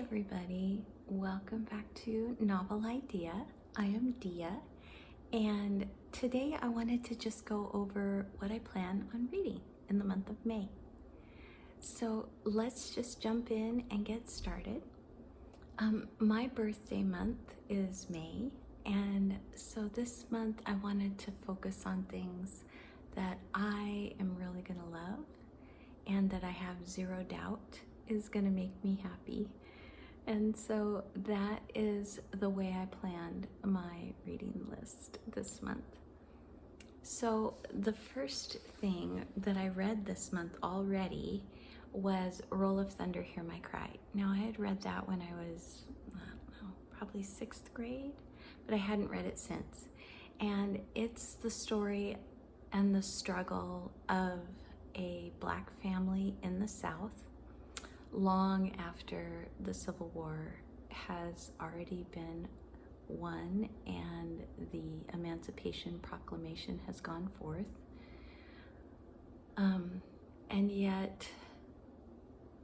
everybody, welcome back to Novel Idea. I am Dia, and today I wanted to just go over what I plan on reading in the month of May. So let's just jump in and get started. My birthday month is May, and so this month I wanted to focus on things that I am really gonna love and that I have zero doubt is gonna make me happy. And so that is the way I planned my reading list this month. So the first thing that I read this month already was Roll of Thunder, Hear My Cry. Now I had read that when I was, I don't know, probably 6th grade, but I hadn't read it since. And it's the story and the struggle of a Black family in the South long after the Civil War has already been won and the Emancipation Proclamation has gone forth. And yet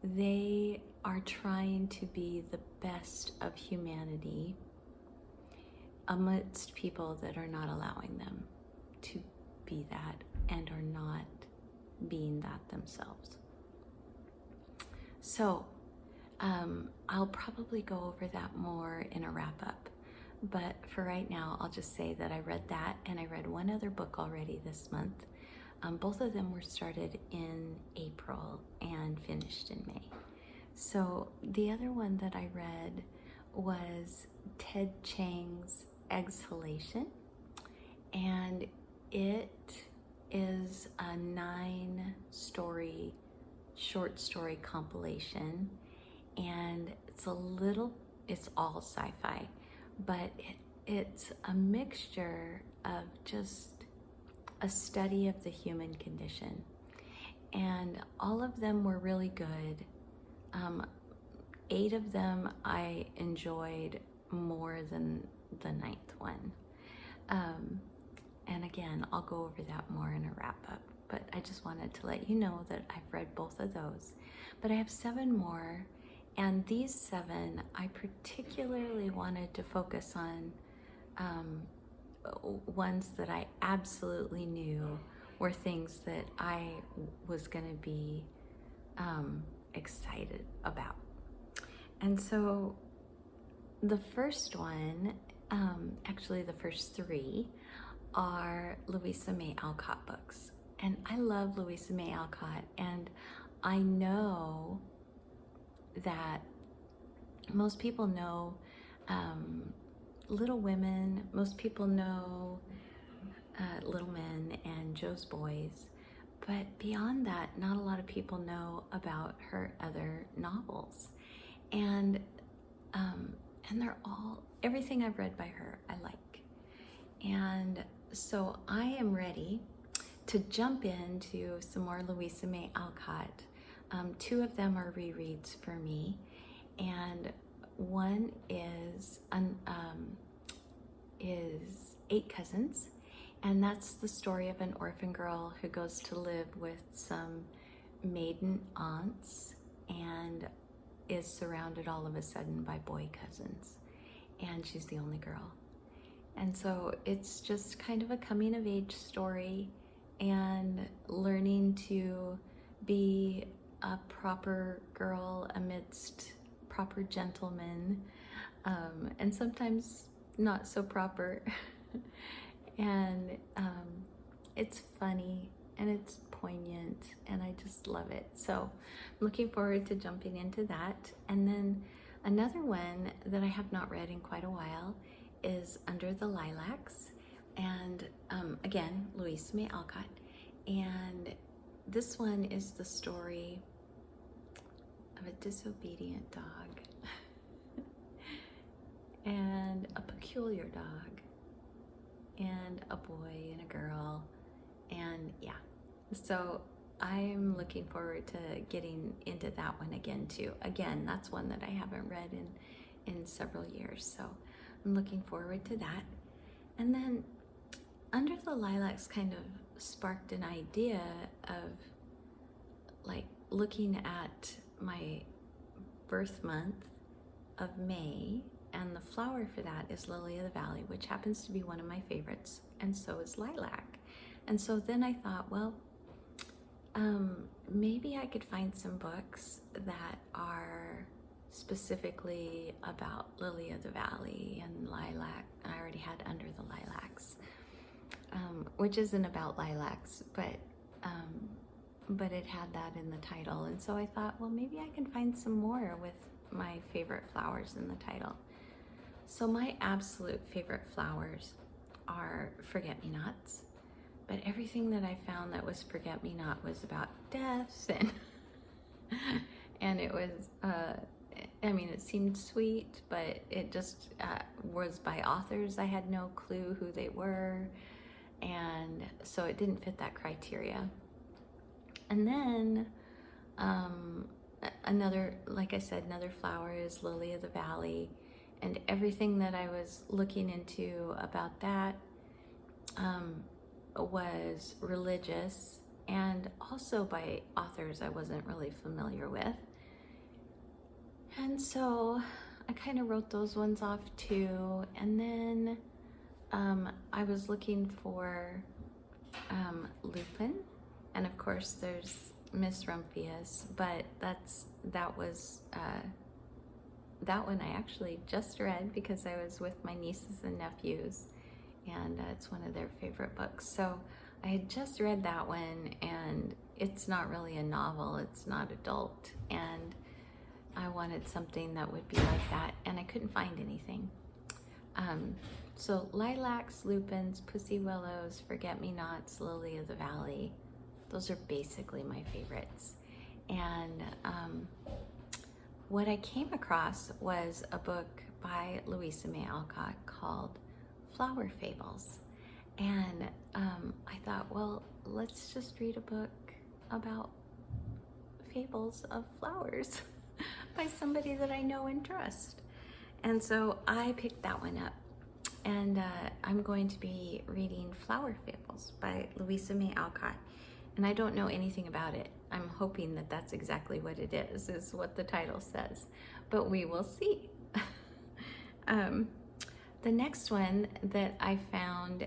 they are trying to be the best of humanity amidst people that are not allowing them to be that and are not being that themselves. So I'll probably go over that more in a wrap up, but for right now I'll just say that I read that and I read one other book already this month. Both of them were started in April and finished in May. So the other one that I read was Ted Chiang's Exhalation, and it is a 9-story short story compilation, and it's all sci-fi, but it's a mixture of just a study of the human condition, and all of them were really good. 8 of them I enjoyed more than the 9th one. And again, I'll go over that more in a wrap up, but I just wanted to let you know that I've read both of those. But I have 7 more, and these 7 I particularly wanted to focus on ones that I absolutely knew were things that I was gonna be excited about. And so the first one, actually the first 3, are Louisa May Alcott books. And I love Louisa May Alcott, and I know that most people know Little Women, most people know Little Men and Joe's Boys, but beyond that, not a lot of people know about her other novels. And they're all, everything I've read by her, I like. And so I am ready to jump into some more Louisa May Alcott. 2 of them are rereads for me, and one is 8 Cousins, and that's the story of an orphan girl who goes to live with some maiden aunts and is surrounded all of a sudden by boy cousins, and she's the only girl. And so it's just kind of a coming of age story and learning to be a proper girl amidst proper gentlemen, and sometimes not so proper. And it's funny and it's poignant and I just love it. So I'm looking forward to jumping into that. And then another one that I have not read in quite a while is Under the Lilacs, and again, Louisa May Alcott. And this one is the story of a disobedient dog and a peculiar dog and a boy and a girl, and yeah, so I'm looking forward to getting into that one again too. Again, that's one that I haven't read in several years, so I'm looking forward to that. And then Under the Lilacs kind of sparked an idea of like looking at my birth month of May, and the flower for that is lily of the valley, which happens to be one of my favorites, and so is lilac. And so then I thought, well, maybe I could find some books that are specifically about lily of the valley and lilac. I already had Under the Lilacs, which isn't about lilacs, but it had that in the title. And so I thought, well, maybe I can find some more with my favorite flowers in the title. So my absolute favorite flowers are forget-me-nots, but everything that I found that was forget-me-not was about death, and it was, I mean, it seemed sweet, but it just was by authors I had no clue who they were, and so it didn't fit that criteria. And then another, like I said, another flower is lily of the valley, and everything that I was looking into about that was religious, and also by authors I wasn't really familiar with. And so I kind of wrote those ones off too. And then I was looking for lupin, and of course there's Miss Rumphius, but that one I actually just read because I was with my nieces and nephews, and it's one of their favorite books. So I had just read that one, and it's not really a novel, it's not adult, and I wanted something that would be like that, and I couldn't find anything. So lilacs, lupins, pussy willows, forget-me-nots, lily of the valley, those are basically my favorites. And what I came across was a book by Louisa May Alcott called Flower Fables. And I thought, well, let's just read a book about fables of flowers by somebody that I know and trust. And so I picked that one up. And I'm going to be reading Flower Fables by Louisa May Alcott. And I don't know anything about it. I'm hoping that that's exactly what it is what the title says. But we will see. The next one that I found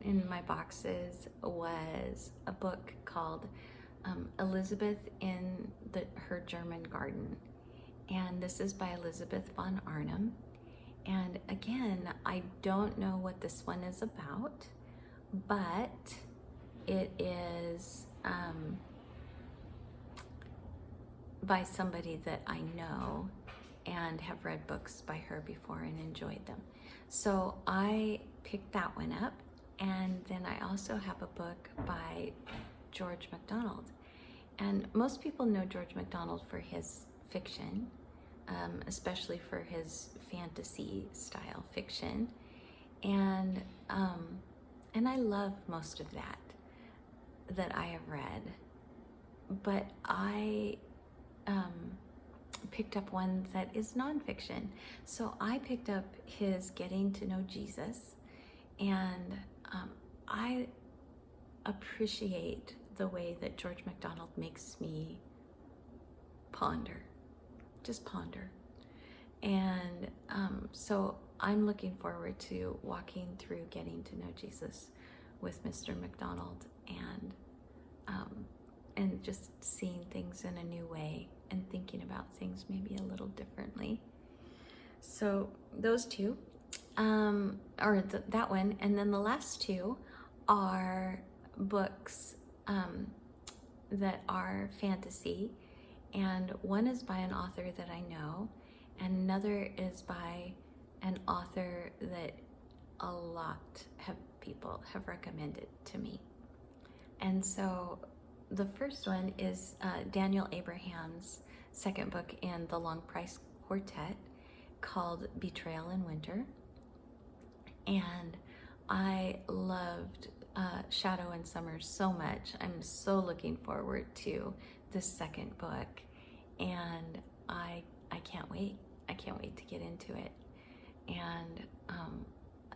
in my boxes was a book called Elizabeth in Her German Garden. And this is by Elizabeth von Arnim. And again, I don't know what this one is about, but it is by somebody that I know and have read books by her before and enjoyed them. So I picked that one up, and then I also have a book by George MacDonald. And most people know George MacDonald for his fiction, especially for his fantasy style fiction. And I love most of that I have read. But I picked up one that is nonfiction. So I picked up his Getting to Know Jesus, and I appreciate the way that George MacDonald makes me ponder, just ponder. And so I'm looking forward to walking through Getting to Know Jesus with Mr. MacDonald, and just seeing things in a new way and thinking about things maybe a little differently. So those two, that one, and then the last two are books that are fantasy, and one is by an author that I know, and another is by an author that a lot of people have recommended to me. And so the first one is Daniel Abraham's second book in the Long Price Quartet called Betrayal in Winter. And I loved Shadow and Summer so much. I'm so looking forward to this second book, and I can't wait. I can't wait to get into it. And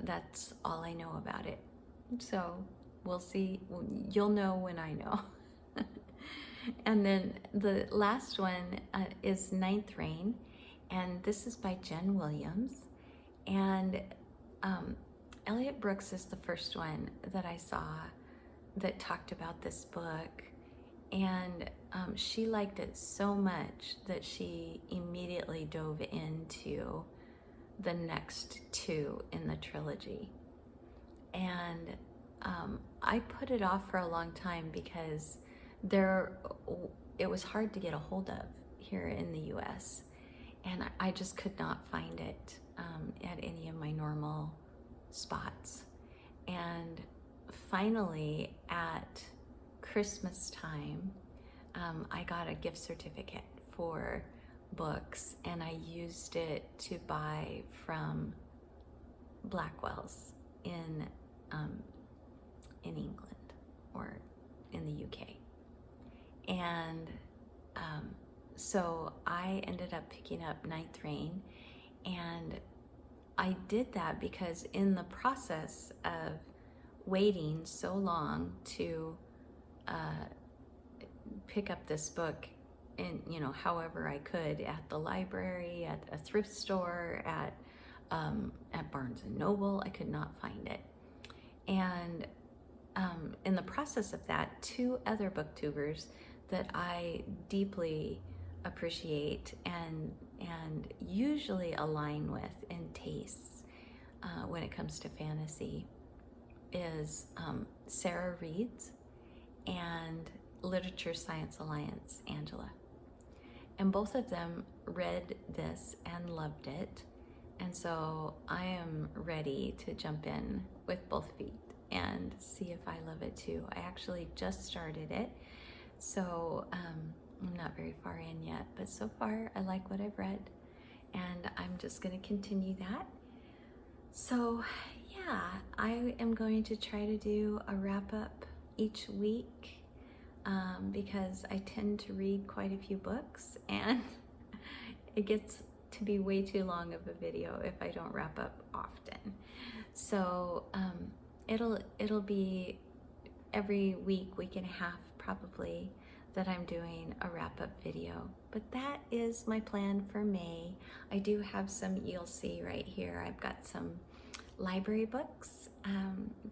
that's all I know about it. So we'll see. You'll know when I know. And then the last one is Ninth Reign, and this is by Jen Williams. And Elliot Brooks is the first one that I saw that talked about this book, and she liked it so much that she immediately dove into the next two in the trilogy. And I put it off for a long time because it was hard to get a hold of here in the US, and I just could not find it at any of my normal spots. And finally, at Christmas time, I got a gift certificate for books, and I used it to buy from Blackwell's in England or in the UK. And so I ended up picking up Ninth Rain, and I did that because in the process of waiting so long to pick up this book, in, you know, however I could, at the library, at a thrift store, at Barnes and Noble, I could not find it. And in the process of that, two other booktubers that I deeply appreciate and usually align with in tastes when it comes to fantasy is Sarah Reed's and Literature Science Alliance, Angela. And both of them read this and loved it. And so I am ready to jump in with both feet and see if I love it too. I actually just started it, so I'm not very far in yet, but so far I like what I've read, and I'm just going to continue that. So yeah, I am going to try to do a wrap-up each week because I tend to read quite a few books, and it gets to be way too long of a video if I don't wrap up often. So it'll be every week and a half probably, that I'm doing a wrap-up video. But that is my plan for May. I do have some, you'll see right here, I've got some library books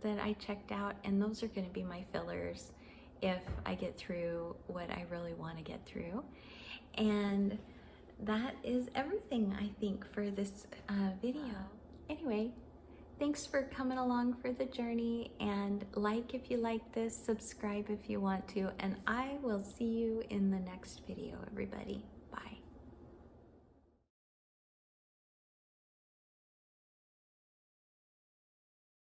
that I checked out, and those are going to be my fillers if I get through what I really want to get through. And that is everything, I think, for this video. Anyway, thanks for coming along for the journey, and like if you like this, subscribe if you want to, and I will see you in the next video, everybody. Bye.